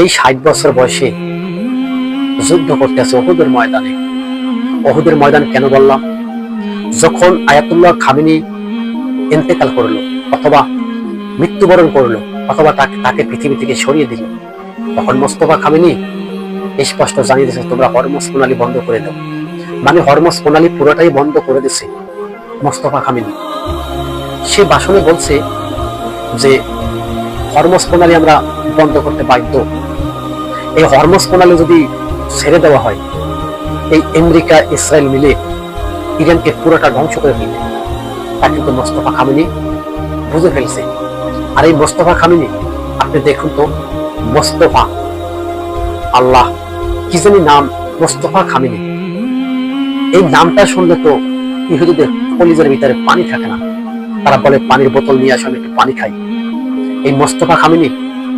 এই 60 বছর বয়সে যুদ্ধ করতেছে উহুদের ময়দানে। উহুদের ময়দান কেন বললাম? যখন আয়াতুল্লাহ খামেনি ইন্তেকাল করলো অথবা মৃত্যুবরণ করলো অথবা তাকে পৃথিবী থেকে সরিয়ে দিল, তখন মোস্তফা খামেনি স্পষ্ট জানিয়ে দিয়েছে, তোমরা হরমুজ প্রণালী বন্ধ করে দাও। মানে হরমুজ প্রণালী পুরোটাই বন্ধ করে দিছে মোস্তফা খামেনি। সে ভাষণে বলছে যে হরমুজ প্রণালী আমরা বন্ধ করতে বাধ্য। এই হরমুজ প্রণালী যদি ছেড়ে দেওয়া হয়, এই আমেরিকা ইসরায়েল মিলে ইরানকে পুরোটা ধ্বংস করে ফেলবে। তা কিন্তু মোস্তফা খামেনি বুঝে ফেলছে। আর এই মোস্তফা খামেনি, আপনি দেখুন তো, মোস্তফা আল্লাহ কি জানি নাম, মোস্তফা খামেনি, এই নামটা শুনলে তো ইহুদিদের কলিজার ভিতরে পানি থাকে না। তারা বলে পানির বোতল নিয়ে আসলে একটু পানি খাই। এই মোস্তফা খামেনি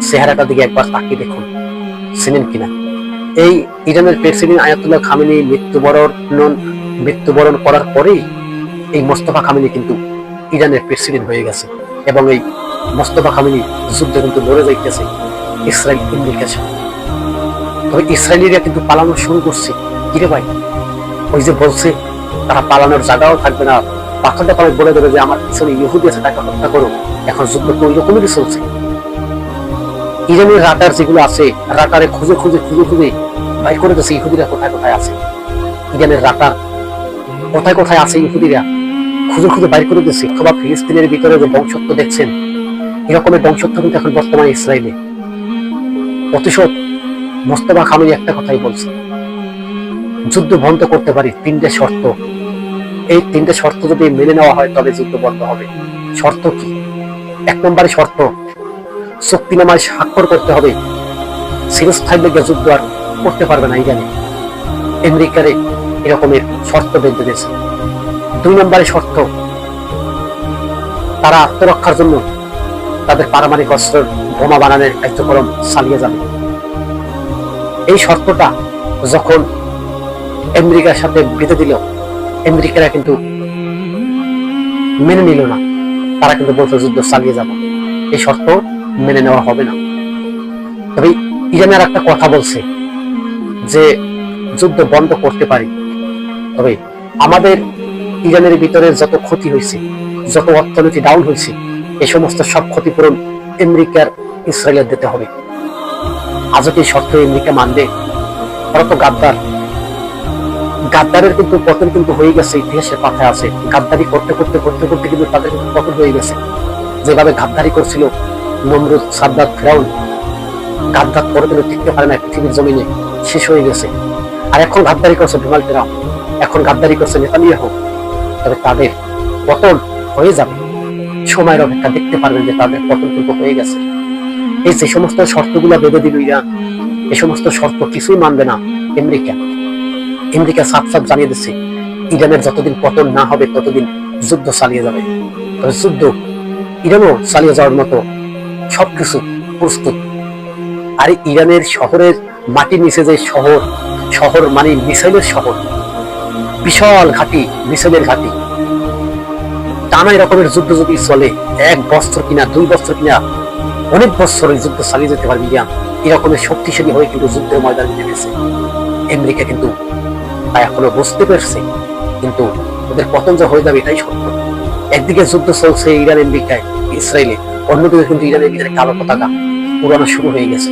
চেহারাটার দিকে একবার তাকিয়ে দেখুন, চিনেন কিনা? এই ইরানের প্রেসিডেন্ট আয়াতুল্লাহ খামেনি মৃত্যুবরণ করার পরেই এই মোস্তফা খামেনি কিন্তু ইরানের প্রেসিডেন্ট হয়ে গেছে। এবং এই মোস্তফা খামেনি যুদ্ধে কিন্তু লড়ে যাইতেছে ইসরায়েল আমেরিকার সাথে। তবে ইসরায়েলিরা কিন্তু পালানো শুরু করছে। কিরে ভাই, ওই যে বলছে তারা পালানোর জায়গাও থাকবে না, পাথরটা পালে বলে দেবে যে আমার পিছনে ইহুদি আছে, তাকে হত্যা করো। এখন যুদ্ধ তো ওই রকমেরই চলছে। ইরানের রাডার যেগুলো আছে, রাডারে খুঁজে খুঁজে খুঁজে খুঁজে বাইর করে দিচ্ছে ইহুদিরা কোথায় কোথায় আছে। ইরানের রাডার কোথায় কোথায় আছে ইহুদিরা খুঁজে খুঁজে বাইর করে দিচ্ছে। অথবা ফিলিস্তিনের ভিতরে যে বংশত্ব দেখছেন, এরকমের বংশত্ব কিন্তু এখন বর্তমানে ইসরায়েলে। প্রতিশোধ মোস্তফা খামেনি একটা কথাই বলছে, যুদ্ধ বন্ধ করতে পারি 3টে শর্ত। এই 3টে শর্ত যদি মেনে নেওয়া হয় তবে যুদ্ধ বন্ধ হবে। শর্ত কি? 1 নম্বরে শর্ত, চুক্তিনামায় স্বাক্ষর করতে হবে, চিরস্থায়ী যুদ্ধ আর করতে পারবে না ইরানে। আমেরিকারে এরকমের শর্ত বেঁধে দিয়েছে। 2 নম্বরে শর্ত, তারা আত্মরক্ষার জন্য তাদের পারমাণবিক অস্ত্রের বোমা বানানোর কার্যক্রম চালিয়ে যাবে। এই শর্তটা যখন আমেরিকার সাথে বেঁধে দিল, আমেরিকারা কিন্তু মেনে নিল না। তারা কিন্তু বলছে যুদ্ধ চালিয়ে যাব, এই শর্ত মেনে নেওয়া হবে না। তবে ইরানের একটা কথা বলছে যে যুদ্ধ বন্ধ করতে পারি, তবে আমাদের ইরানের ভিতরে যত ক্ষতি হয়েছে, যত অর্থনীতি ডাউন হয়েছে, এই সমস্ত সব ক্ষতিপূরণ আমেরিকার ইসরায়েলের দিতে হবে। আজও কি শর্ত আমেরিকা মানবে? ওরা তো গাদ্দার। গাদ্দারের কিন্তু পতন কিন্তু হয়ে গেছে, ইতিহাসের পাতায় আছে। গাদ্দারি করতে করতে করতে করতে কিন্তু তাদের কিন্তু পতন হয়ে গেছে। যেভাবে গাদ্দারি করছিল নমরুদ, সাদ্দাত, ফিরাউন, গাদ্দার করে কিন্তু টিকতে পারে না পৃথিবীর জমিনে, শেষ হয়ে গেছে। আর এখন গাদ্দারি করছে ডোনাল্ড ট্রাম্প, এখন গাদ্দারি করছে নেতানিয়াহু। তবে তাদের পতন হয়ে যাবে, সময়ের অপেক্ষা, দেখতে পারবেন যে তাদের পতন কিন্তু হয়ে গেছে। এই যে সমস্ত শর্তগুলো বেঁধে দিল ইরান, এই সমস্ত শর্ত কিছুই মানবে না আমেরিকা। আমেরিকা সাফ সাফ জানিয়ে দিচ্ছে, ইরানের যতদিন পতন না হবে ততদিন যুদ্ধ চালিয়ে যাবে। তবে যুদ্ধ ইরানও চালিয়ে যাওয়ার মতো সবকিছু প্রস্তুত। আর ইরানের শহরের মাটির নিচে যে শহর মানে মিসাইলের শহর, বিশাল ঘাঁটি, মিসাইলের ঘাঁটি, টানা এরকমের যুদ্ধ যদি চলে, 1 বছর কিনা 2 বছর কিনা অনেক বছর যুদ্ধ চালিয়ে যেতে পারবে ইরান। এরকমের শক্তিশালী হয়ে কিন্তু যুদ্ধের ময়দানে নেমেছে আমেরিকা। কিন্তু তা এখনো বুঝতে পারছে, কিন্তু ওদের পতন যে হয়ে যাবে এটাই সত্য। একদিকে যুদ্ধ চলছে ইরান আমেরিকায় ইসরায়েলে, অন্যদিকে কিন্তু ইরানের ভিতরে কালো পতাকা উড়ানো শুরু হয়ে গেছে।